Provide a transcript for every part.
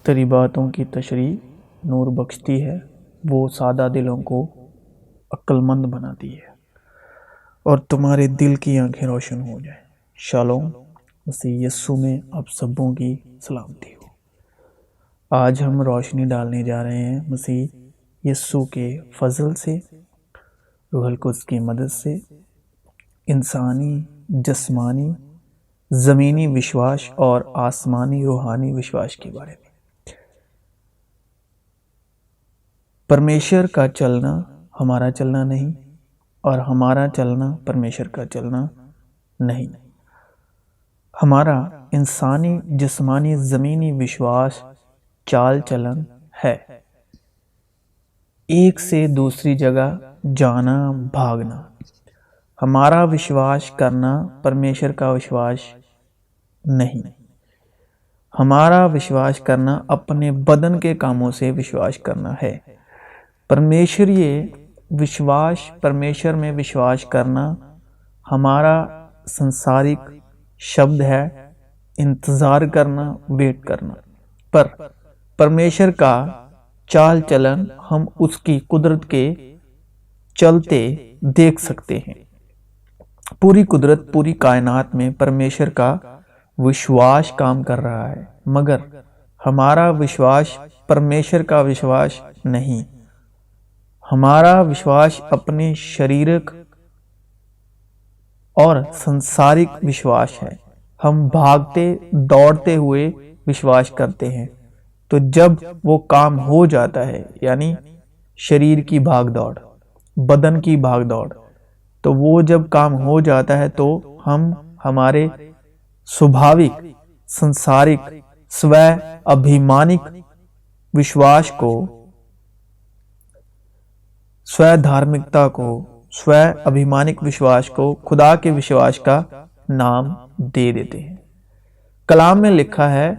اختری باتوں کی تشریح نور بخشتی ہے، وہ سادہ دلوں کو عقل مند بناتی ہے اور تمہارے دل کی آنکھیں روشن ہو جائیں۔ شالوم، مسیح یسوع میں آپ سبوں کی سلامتی ہو۔ آج ہم روشنی ڈالنے جا رہے ہیں مسیح یسوع کے فضل سے، روح القدس کی مدد سے، انسانی، جسمانی، زمینی وشواس اور آسمانی روحانی وشواس کے بارے میں۔ پرمیشر کا چلنا ہمارا چلنا نہیں اور ہمارا چلنا پرمیشر کا چلنا نہیں۔ ہمارا انسانی، جسمانی، زمینی وشواس چال چلن ہے، ایک سے دوسری جگہ جانا، بھاگنا۔ ہمارا وشواس کرنا پرمیشر کا وشواس نہیں۔ ہمارا وشواس کرنا اپنے بدن کے کاموں سے وشواس کرنا ہے۔ پرمیشر میں وشواس کرنا ہمارا سنسارک شبد ہے، انتظار کرنا، ویٹ کرنا۔ پر پرمیشر کا چال چلن ہم اس کی قدرت کے چلتے دیکھ سکتے ہیں۔ پوری قدرت، پوری کائنات میں پرمیشر کا وشواس کام کر رہا ہے، مگر ہمارا وشواس پرمیشر کا وشواس نہیں۔ ہمارا وشواس اپنے شریرک اور سنسارک وشواس ہے۔ ہم بھاگتے دوڑتے ہوئے وشواس کرتے ہیں، تو جب وہ کام ہو جاتا ہے، یعنی شریر کی بھاگ دوڑ، بدن کی بھاگ دوڑ، تو وہ جب کام ہو جاتا ہے تو ہم ہمارے سوبھاوک، سنسارک، سوے ابھیمانک وشواس کو، سوے دھارمکتا کو، سوے ابھیمانک وشواس کو خدا کے وشواس کا نام دے دیتے ہیں۔ کلام میں لکھا ہے،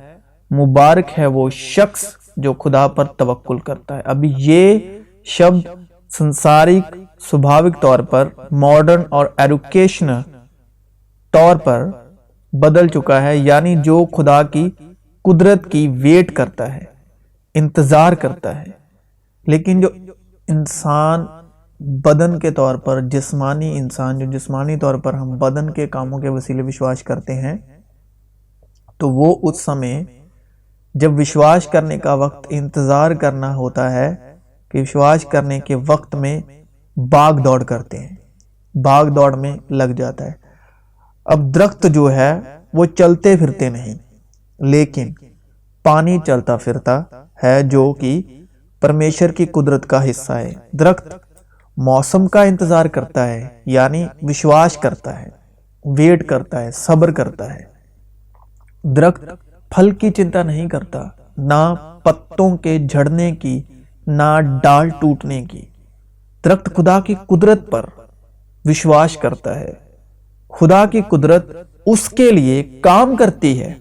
مبارک ہے وہ شخص جو خدا پر توکل کرتا ہے۔ ابھی یہ شبد سنسارک، سوبھاوک طور پر، ماڈرن اور ایڈوکیشنل طور پر بدل چکا ہے، یعنی جو خدا کی قدرت کی ویٹ کرتا ہے، انتظار کرتا ہے۔ لیکن جو انسان بدن کے طور پر، جسمانی انسان جو جسمانی طور پر ہم بدن کے کاموں کے وسیلے وشواس کرتے ہیں، تو وہ اس سمے جب وشواس کرنے کا وقت انتظار کرنا ہوتا ہے کہ وشواس کرنے کے وقت میں بھاگ دوڑ کرتے ہیں، بھاگ دوڑ میں لگ جاتا ہے۔ اب درخت جو ہے وہ چلتے پھرتے نہیں، لیکن پانی چلتا پھرتا ہے، جو کہ پرمیشر کی قدرت کا حصہ ہے۔ درخت موسم کا انتظار کرتا ہے، یعنی وشواس کرتا ہے، ویٹ کرتا ہے، صبر کرتا ہے۔ درخت پھل کی چنتا نہیں کرتا، نہ پتوں کے جھڑنے کی، نہ ڈال ٹوٹنے کی۔ درخت خدا کی قدرت پر وشواس کرتا ہے۔ خدا کی قدرت اس کے لیے کام کرتی ہے،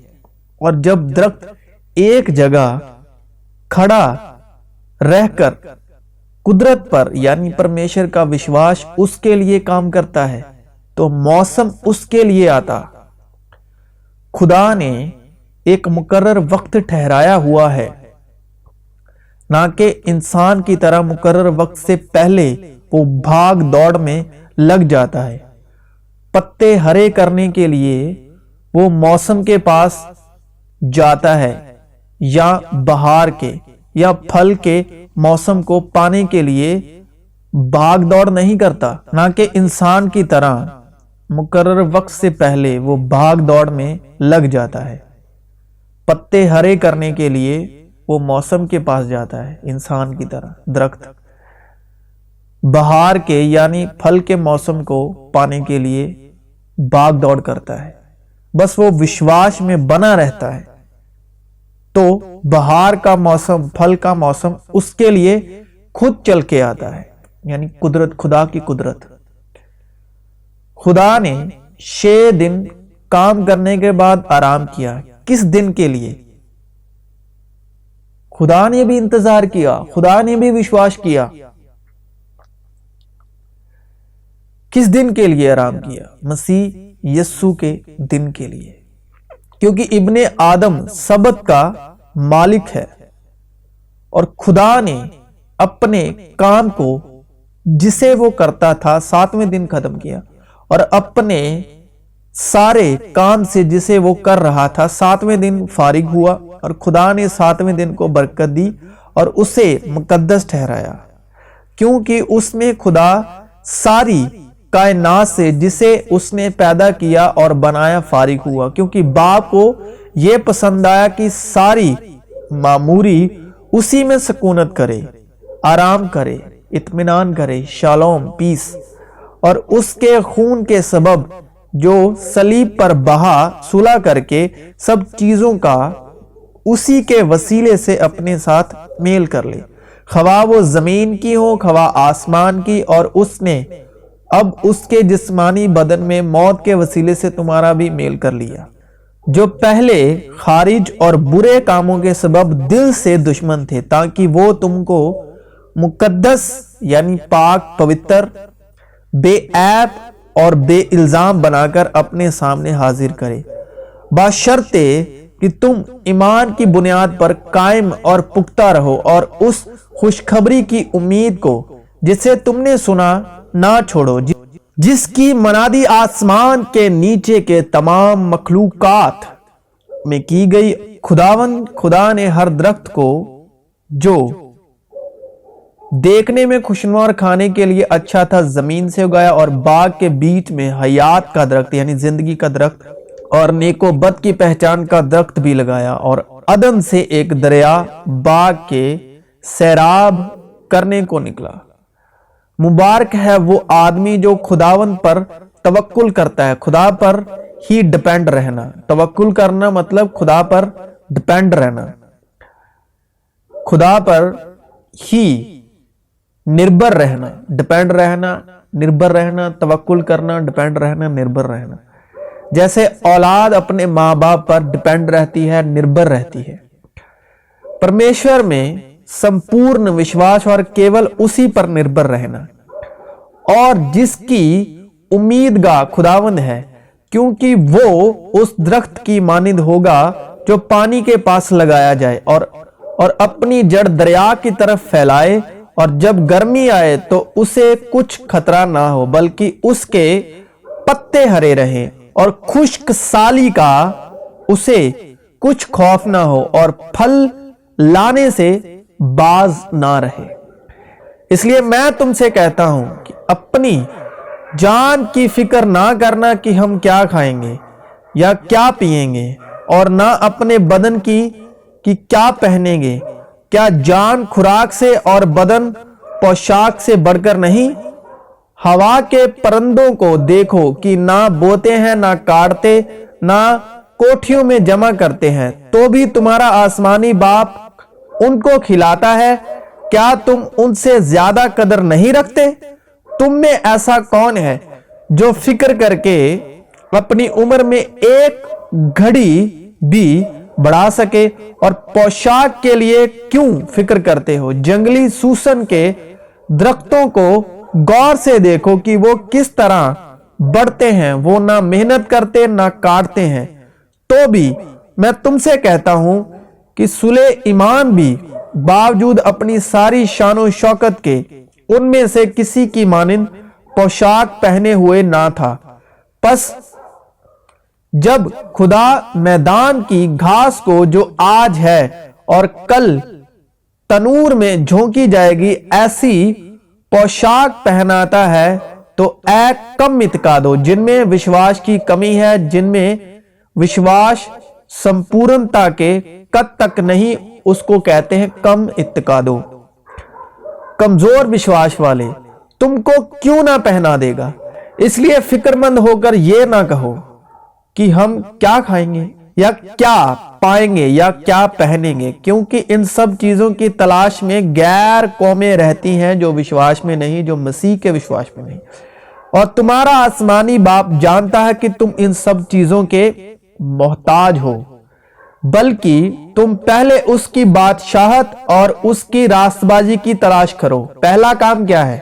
اور جب درخت ایک جگہ کھڑا رہ کر قدرت پر، یعنی پرمیشر کا وشواس اس کے لیے کام کرتا ہے، تو موسم اس کے لیے آتا۔ خدا نے ایک مقرر وقت ٹھہرایا ہوا ہے، نہ کہ انسان کی طرح مقرر وقت سے پہلے وہ بھاگ دوڑ میں لگ جاتا ہے۔ پتے ہرے کرنے کے لیے وہ موسم کے پاس جاتا ہے، یا بہار کے یا پھل کے موسم کو پانے کے لیے بھاگ دوڑ نہیں کرتا، نہ کہ انسان کی طرح مقرر وقت سے پہلے وہ بھاگ دوڑ میں لگ جاتا ہے۔ پتے ہرے کرنے کے لیے وہ موسم کے پاس جاتا ہے، انسان کی طرح۔ درخت بہار کے یعنی پھل کے موسم کو پانے کے لیے بھاگ دوڑ کرتا ہے، بس وہ وشواس میں بنا رہتا ہے، تو بہار کا موسم، پھل کا موسم اس کے لیے خود چل کے آتا ہے، یعنی قدرت، خدا کی قدرت۔ خدا نے 6 دن کام کرنے کے بعد آرام کیا۔ کس دن کے لیے؟ خدا نے بھی انتظار کیا، خدا نے بھی وشواس کیا۔ کس دن کے لیے آرام کیا؟ مسیح یسوع کے دن کے لیے، کیونکہ ابن آدم سبت کا مالک ہے۔ اور خدا نے اپنے کام کو جسے وہ کرتا تھا 7ویں دن ختم کیا، اور اپنے سارے کام سے جسے وہ کر رہا تھا 7ویں دن فارغ ہوا، اور خدا نے 7ویں دن کو برکت دی اور اسے مقدس ٹھہرایا، کیونکہ اس میں خدا ساری کائنات سے جسے اس نے پیدا کیا اور بنایا فارغ ہوا، کیونکہ باپ کو یہ پسند آیا کہ ساری معموری اسی میں سکونت کرے، آرام کرے، اطمینان کرے، شالوم، پیس، اور اس کے خون کے سبب جو صلیب پر بہا صلح کر کے سب چیزوں کا اسی کے وسیلے سے اپنے ساتھ میل کر لے، خواہ وہ زمین کی ہو خواہ آسمان کی، اور اس نے اب اس کے جسمانی بدن میں موت کے وسیلے سے تمہارا بھی میل کر لیا، جو پہلے خارج اور برے کاموں کے سبب دل سے دشمن تھے، تاکہ وہ تم کو مقدس یعنی پاک، پوتر، بے عیب اور بے الزام بنا کر اپنے سامنے حاضر کرے، بشرطے کہ تم ایمان کی بنیاد پر قائم اور پختہ رہو، اور اس خوشخبری کی امید کو جسے تم نے سنا نہ چھوڑو، جس کی منادی آسمان کے نیچے کے تمام مخلوقات میں کی گئی۔ خدا نے ہر درخت کو جو دیکھنے میں خوشنما اور کھانے کے لیے اچھا تھا زمین سے اگایا، اور باغ کے بیچ میں حیات کا درخت یعنی زندگی کا درخت اور نیک و بد کی پہچان کا درخت بھی لگایا، اور عدن سے ایک دریا باغ کے سیراب کرنے کو نکلا۔ مبارک ہے وہ آدمی جو خداوند پر توکل کرتا ہے۔ خدا پر ہی ڈپینڈ رہنا، توکل کرنا مطلب خدا پر ڈپینڈ رہنا، خدا پر ہی نربھر رہنا، ڈپینڈ رہنا، نربھر رہنا، توکل کرنا، ڈپینڈ رہنا، نربھر رہنا۔ جیسے اولاد اپنے ماں باپ پر ڈپینڈ رہتی ہے، نربھر رہتی ہے۔ پرمیشور میں سمپورن وشواس اور کیول اسی پر نربھر رہنا، اور جس کی امیدگاہ خداوند ہے، کیونکہ وہ اس درخت کی مانند ہوگا جو پانی کے پاس لگایا جائے اور اپنی جڑ دریا کی طرف پھیلائے، اور جب گرمی آئے تو اسے کچھ خطرہ نہ ہو، بلکہ اس کے پتے ہرے رہیں، اور خشک سالی کا اسے کچھ خوف نہ ہو، اور پھل لانے سے باز نہ رہے۔ اس لیے میں تم سے کہتا ہوں کہ اپنی جان کی فکر نہ کرنا کہ ہم کیا کھائیں گے یا کیا پیئیں گے، اور نہ اپنے بدن کی کہ کیا پہنیں گے۔ کیا جان خوراک سے اور بدن پوشاک سے بڑھ کر نہیں؟ ہوا کے پرندوں کو دیکھو کہ نہ بوتے ہیں، نہ کاٹتے، نہ کوٹھیوں میں جمع کرتے ہیں، تو بھی تمہارا آسمانی باپ ان کو کھلاتا ہے۔ کیا تم ان سے زیادہ قدر نہیں رکھتے؟ تم میں ایسا کون ہے جو فکر کر کے اپنی عمر میں ایک گھڑی بھی بڑھا سکے؟ اور پوشاک کے لیے کیوں فکر کرتے ہو؟ جنگلی سوسن کے درختوں کو غور سے دیکھو کہ وہ کس طرح بڑھتے ہیں، وہ نہ محنت کرتے نہ کاٹتے ہیں، تو بھی میں تم سے کہتا ہوں کہ سلیمان بھی باوجود اپنی ساری شان و شوکت کے ان میں سے کسی کی مانند پوشاک پہنے ہوئے نہ تھا۔ پس جب خدا میدان کی گھاس کو جو آج ہے اور کل تنور میں جھونکی جائے گی ایسی پوشاک پہناتا ہے، تو اے کم اعتقادو جن میں وشواس کی کمی ہے، جن میں وشواس سمپورنتا کے قد تک نہیں، اس کو کہتے ہیں کم اعتقادو، کمزور وشواس والے، تم کو کیوں نہ پہنا دے گا۔ اس لیے فکر مند ہو کر یہ نہ کہو کہ ہم کیا کھائیں گے یا کیا پائیں گے یا کیا پہنیں گے، کیونکہ ان سب چیزوں کی تلاش میں غیر قومیں رہتی ہیں جو وشواس میں نہیں، جو مسیح کے وشواس میں نہیں، اور تمہارا آسمانی باپ جانتا ہے کہ تم ان سب چیزوں کے محتاج ہو۔ بلکہ تم پہلے اس کی بادشاہت اور اس کی راست بازی کی تلاش کرو۔ پہلا کام کیا ہے؟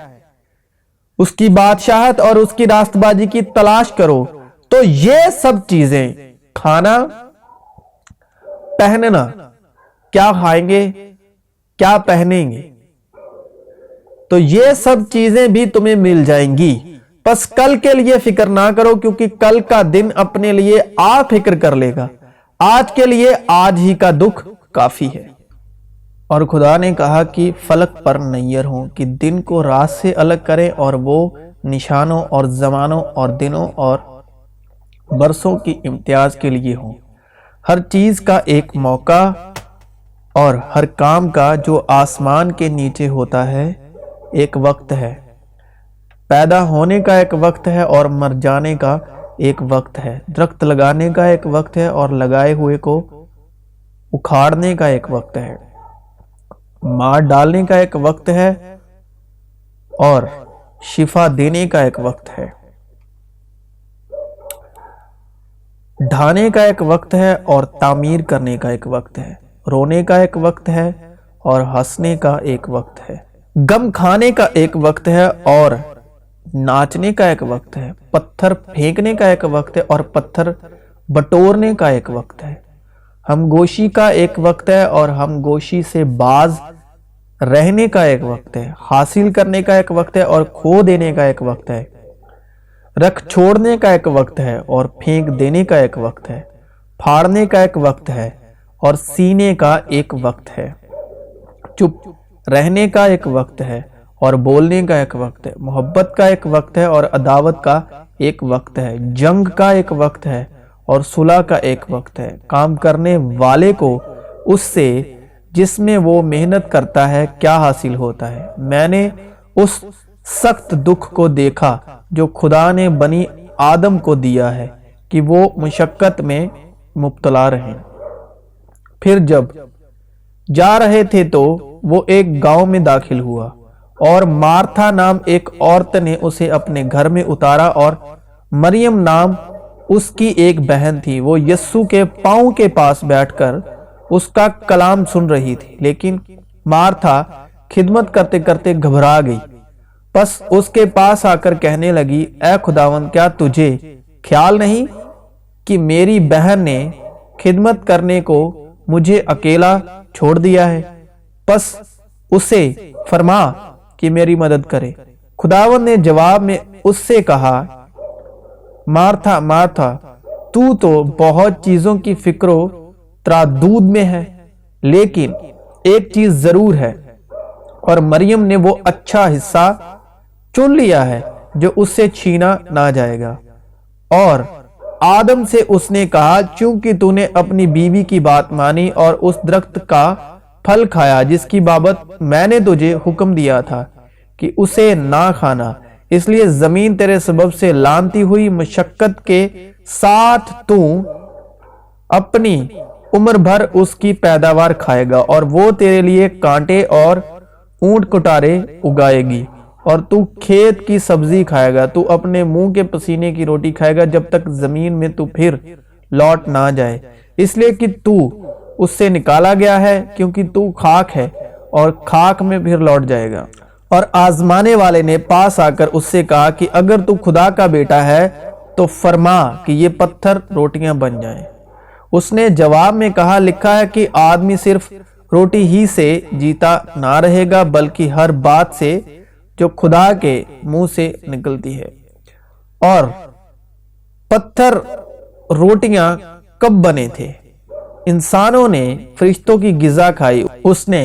اس کی بادشاہت اور اس کی راست بازی کی تلاش کرو، تو یہ سب چیزیں، کھانا، پہننا، کیا کھائیں گے، کیا پہنیں گے، تو یہ سب چیزیں بھی تمہیں مل جائیں گی. بس کل کے لیے فکر نہ کرو، کیونکہ کل کا دن اپنے لیے آپ فکر کر لے گا. آج کے لیے آج ہی کا دکھ کافی ہے. اور خدا نے کہا کہ فلک پر نیر ہوں کہ دن کو رات سے الگ کریں، اور وہ نشانوں اور زمانوں اور دنوں اور برسوں کی امتیاز کے لیے ہوں. ہر چیز کا ایک موقع اور ہر کام کا جو آسمان کے نیچے ہوتا ہے ایک وقت ہے. پیدا ہونے کا ایک وقت ہے اور مر جانے کا ایک وقت ہے. درخت لگانے کا ایک وقت ہے اور لگائے ہوئے کو اکھاڑنے کا ایک وقت ہے. مار ڈالنے کا ایک وقت ہے اور شفا دینے کا ایک وقت ہے. ڈھانے کا ایک وقت ہے اور تعمیر کرنے کا ایک وقت ہے. رونے کا ایک وقت ہے اور ہنسنے کا ایک وقت ہے. غم کھانے کا ایک وقت ہے اور ناچنے کا ایک وقت ہے. پتھر پھینکنے کا ایک وقت ہے اور پتھر بٹورنے کا ایک وقت ہے. ہم گوشی کا ایک وقت ہے اور ہم گوشی سے باز رہنے کا ایک وقت ہے. حاصل کرنے کا ایک وقت ہے اور کھو دینے کا ایک وقت ہے. رکھ چھوڑنے کا ایک وقت ہے اور پھینک دینے کا ایک وقت ہے. پھاڑنے کا ایک وقت ہے اور سینے کا ایک وقت ہے. چپ رہنے کا ایک وقت ہے اور بولنے کا ایک وقت ہے. محبت کا ایک وقت ہے اور عداوت کا ایک وقت ہے. جنگ کا ایک وقت ہے اور صلح کا ایک وقت ہے. کام کرنے والے کو اس سے جس میں وہ محنت کرتا ہے کیا حاصل ہوتا ہے. میں نے اس سخت دکھ کو دیکھا جو خدا نے بنی آدم کو دیا ہے کہ وہ مشقت میں مبتلا رہیں. پھر جب جا رہے تھے تو وہ ایک گاؤں میں داخل ہوا اور مارتھا نام ایک عورت نے اسے اپنے گھر میں اتارا، اور مریم نام اس کی ایک بہن تھی. وہ یسوع کے پاؤں کے پاس بیٹھ کر اس کا کلام سن رہی تھی. لیکن مارتھا خدمت کرتے کرتے گھبرا گئی. پس اس کے پاس آ کر کہنے لگی، اے خداوند، کیا تجھے خیال نہیں کہ میری بہن نے خدمت کرنے کو مجھے اکیلا چھوڑ دیا ہے؟ پس اسے فرما کہ میری مدد کرے. خداوند نے جواب میں اس سے کہا، مارتھا مارتھا، تو بہت چیزوں کی فکر و تردد میں ہے، لیکن ایک چیز ضرور ہے، اور مریم نے وہ اچھا حصہ چن لیا ہے جو اس سے چھینا نہ جائے گا. اور آدم سے اس نے کہا، چونکہ تو نے اپنی بیوی کی بات مانی اور اس درخت کا پھل کھایا جس کی بابت میں نے تجھے حکم دیا تھا کہ اسے نہ کھانا، اس لیے زمین تیرے سبب سے لعنتی ہوئی. مشقت کے ساتھ تو اپنی عمر بھر اس کی پیداوار کھائے گا، اور وہ تیرے لیے کانٹے اور اونٹ کٹارے اگائے گی، اور تو کھیت کی سبزی کھائے گا. تو اپنے منہ کے پسینے کی روٹی کھائے گا جب تک زمین میں تو پھر لوٹ نہ جائے، اس لیے کہ تو اس سے نکالا گیا ہے، کیونکہ تو خاک ہے اور خاک میں پھر لوٹ جائے گا. اور آزمانے والے نے پاس آ کر اس سے کہا کہ اگر تو خدا کا بیٹا ہے تو فرما کہ یہ پتھر روٹیاں بن جائیں. اس نے جواب میں کہا، لکھا ہے کہ آدمی صرف روٹی ہی سے جیتا نہ رہے گا، بلکہ ہر بات سے جو خدا کے منہ سے نکلتی ہے. اور پتھر روٹیاں کب بنے تھے؟ انسانوں نے فرشتوں کی غذا کھائی، اس نے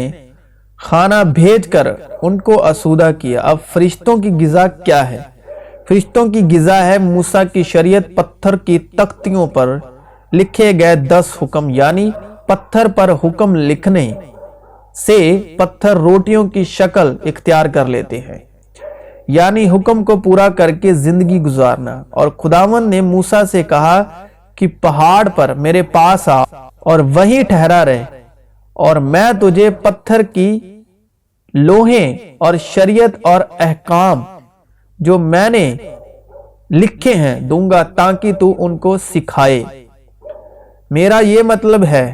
کھانا بھیج کر ان کو آسودہ کیا. اب فرشتوں کی غذا کیا ہے؟ فرشتوں کی غذا ہے موسیٰ کی شریعت. پتھر کی تختیوں پر لکھے گئے 10 حکم، یعنی پتھر پر حکم لکھنے سے پتھر روٹیوں کی شکل اختیار کر لیتے ہیں، یعنی حکم کو پورا کر کے زندگی گزارنا. اور خداوند نے موسیٰ سے کہا کہ پہاڑ پر میرے پاس آ اور وہیں ٹھہرا رہے، اور میں تجھے پتھر کی لوحیں اور شریعت اور احکام جو میں نے لکھے ہیں دوں گا تاکہ تو ان کو سکھائے. میرا یہ مطلب ہے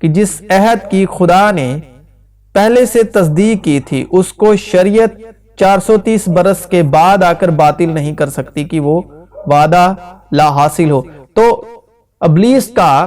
کہ جس عہد کی خدا نے پہلے سے تصدیق کی تھی اس کو شریعت 430 برس کے بعد آ کر باطل نہیں کر سکتی کہ وہ وعدہ لا حاصل ہو. تو ابلیس کا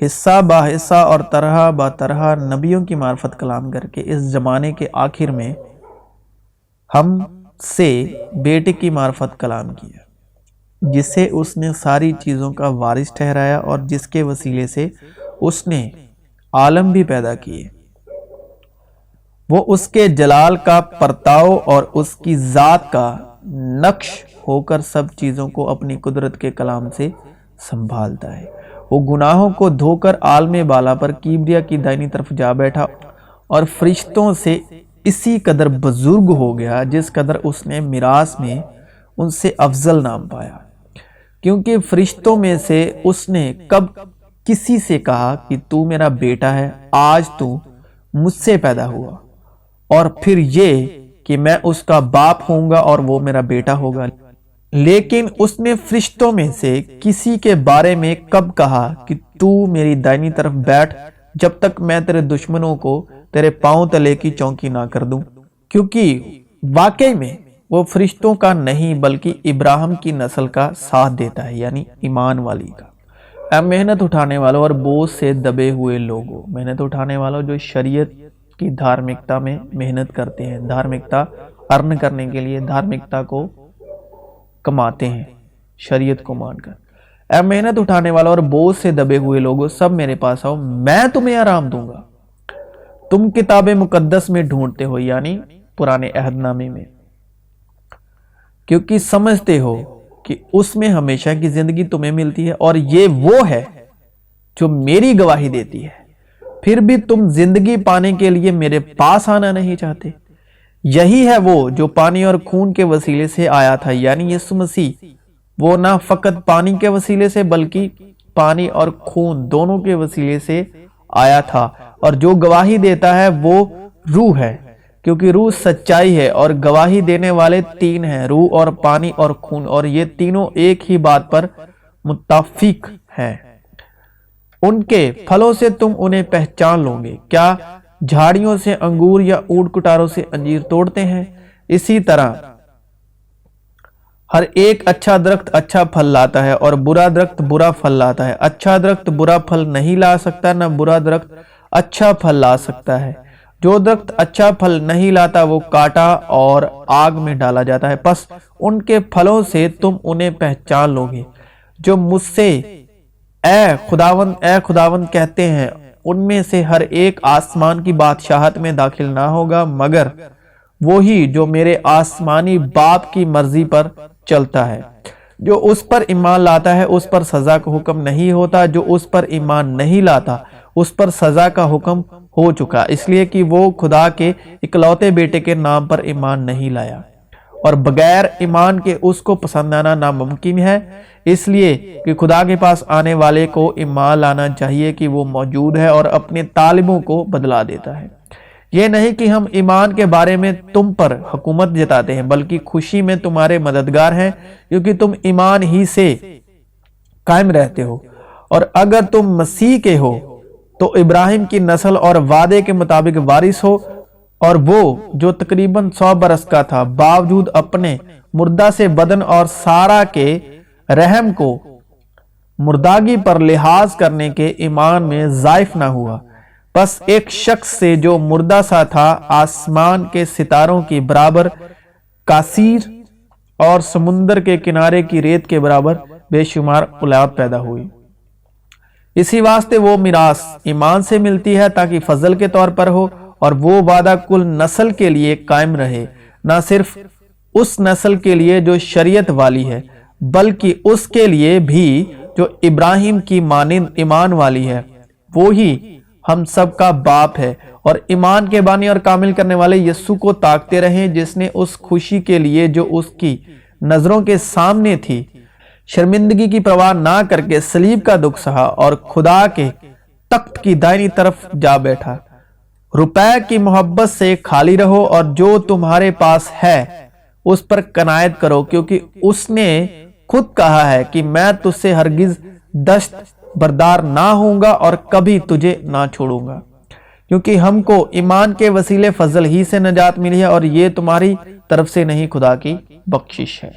حصہ با حصہ اور طرح با طرح نبیوں کی معرفت کلام کر کے اس زمانے کے آخر میں ہم سے بیٹے کی معرفت کلام کیا، جسے اس نے ساری چیزوں کا وارث ٹھہرایا اور جس کے وسیلے سے اس نے عالم بھی پیدا کیے۔ وہ اس کے جلال کا پرتاؤ اور اس کی ذات کا نقش ہو کر سب چیزوں کو اپنی قدرت کے کلام سے سنبھالتا ہے۔ وہ گناہوں کو دھو کر عالم بالا پر کبریا کی دائنی طرف جا بیٹھا اور فرشتوں سے اسی قدر بزرگ ہو گیا جس قدر اس نے میراث میں ان سے افضل نام پایا، کیونکہ فرشتوں میں سے اس نے کب کسی سے کہا کہ تو میرا بیٹا ہے، آج تو مجھ سے پیدا ہوا، اور پھر یہ کہ میں اس کا باپ ہوں گا اور وہ میرا بیٹا ہوگا۔ لیکن اس نے فرشتوں میں سے کسی کے بارے میں کب کہا کہ تو میری دائنی طرف بیٹھ جب تک میں تیرے دشمنوں کو تیرے پاؤں تلے کی چونکی نہ کر دوں، کیونکہ واقعی میں وہ فرشتوں کا نہیں بلکہ ابراہیم کی نسل کا ساتھ دیتا ہے، یعنی ایمان والی کا۔ اے محنت اٹھانے والوں اور بوجھ سے دبے ہوئے لوگوں، محنت اٹھانے والوں جو شریعت کی دھارمکتا میں محنت کرتے ہیں، دھارمکتا ارن کرنے کے لیے دھارمکتا کو کماتے ہیں شریعت کو مان کر۔ اے محنت اٹھانے والوں اور بوجھ سے دبے ہوئے لوگوں، سب میرے پاس آؤ، میں تمہیں آرام دوں گا۔ تم کتاب مقدس میں ڈھونڈتے ہو، یعنی پرانے عہد نامے میں، کیونکہ سمجھتے ہو کہ اس میں ہمیشہ کی زندگی تمہیں ملتی ہے، اور یہ وہ ہے جو میری گواہی دیتی ہے۔ پھر بھی تم زندگی پانے کے لیے میرے پاس آنا نہیں چاہتے۔ یہی ہے وہ جو پانی اور خون کے وسیلے سے آیا تھا، یعنی یسوع مسیح۔ وہ نہ فقط پانی کے وسیلے سے بلکہ پانی اور خون دونوں کے وسیلے سے آیا تھا، اور جو گواہی دیتا ہے وہ روح ہے، کیونکہ روح سچائی ہے، اور گواہی دینے والے تین ہیں، روح اور پانی اور خون، اور یہ تینوں ایک ہی بات پر متفق ہیں۔ ان کے پھلوں سے تم انہیں پہچان لو گے۔ کیا جھاڑیوں سے انگور یا اونٹ کٹاروں سے انجیر توڑتے ہیں؟ اسی طرح ہر ایک اچھا درخت اچھا پھل لاتا ہے اور برا درخت برا پھل لاتا ہے۔ اچھا درخت برا پھل نہیں لا سکتا، نہ برا درخت اچھا پھل لا سکتا ہے۔ جو درخت اچھا پھل نہیں لاتا وہ کاٹا اور آگ میں ڈالا جاتا ہے۔ پس ان کے پھلوں سے تم انہیں پہچان لو گے۔ جو مجھ سے اے خداوند کہتے ہیں، ان میں سے ہر ایک آسمان کی بادشاہت میں داخل نہ ہوگا، مگر وہی جو میرے آسمانی باپ کی مرضی پر چلتا ہے۔ جو اس پر ایمان لاتا ہے اس پر سزا کا حکم نہیں ہوتا، جو اس پر ایمان نہیں لاتا اس پر سزا کا حکم ہو چکا، اس لیے کہ وہ خدا کے اکلوتے بیٹے کے نام پر ایمان نہیں لایا، اور بغیر ایمان کے اس کو پسند آنا ناممکن ہے، اس لیے کہ خدا کے پاس آنے والے کو ایمان لانا چاہیے کہ وہ موجود ہے اور اپنے طالبوں کو بدلا دیتا ہے۔ یہ نہیں کہ ہم ایمان کے بارے میں تم پر حکومت جتاتے ہیں، بلکہ خوشی میں تمہارے مددگار ہیں، کیونکہ تم ایمان ہی سے قائم رہتے ہو، اور اگر تم مسیح کے ہو تو ابراہیم کی نسل اور وعدے کے مطابق وارث ہو، اور وہ جو تقریباً 100 برس کا تھا باوجود اپنے مردہ سے بدن اور سارا کے رحم کو مرداگی پر لحاظ کرنے کے ایمان میں ضعیف نہ ہوا، بس ایک شخص سے جو مردہ سا تھا آسمان کے ستاروں کی برابر کثیر اور سمندر کے کنارے کی ریت کے برابر بے شمار اولاد پیدا ہوئی۔ اسی واسطے وہ میراث ایمان سے ملتی ہے تاکہ فضل کے طور پر ہو، اور وہ وعدہ کل نسل کے لیے قائم رہے، نہ صرف اس نسل کے لیے جو شریعت والی ہے بلکہ اس کے لیے بھی جو ابراہیم کی مانند ایمان والی ہے۔ وہی ہم سب کا باپ ہے، اور ایمان کے بانی اور کامل کرنے والے یسوع کو تاکتے رہیں، جس نے اس خوشی کے لیے جو اس کی نظروں کے سامنے تھی شرمندگی کی پرواہ نہ کر کے صلیب کا دکھ سہا اور خدا کے تخت کی دائنی طرف جا بیٹھا۔ روپے کی محبت سے خالی رہو، اور جو تمہارے پاس ہے اس پر قناعت کرو، کیونکہ اس نے خود کہا ہے کہ میں تجھ سے ہرگز دست بردار نہ ہوں گا اور کبھی تجھے نہ چھوڑوں گا۔ کیونکہ ہم کو ایمان کے وسیلے فضل ہی سے نجات ملی ہے، اور یہ تمہاری طرف سے نہیں، خدا کی بخشش ہے۔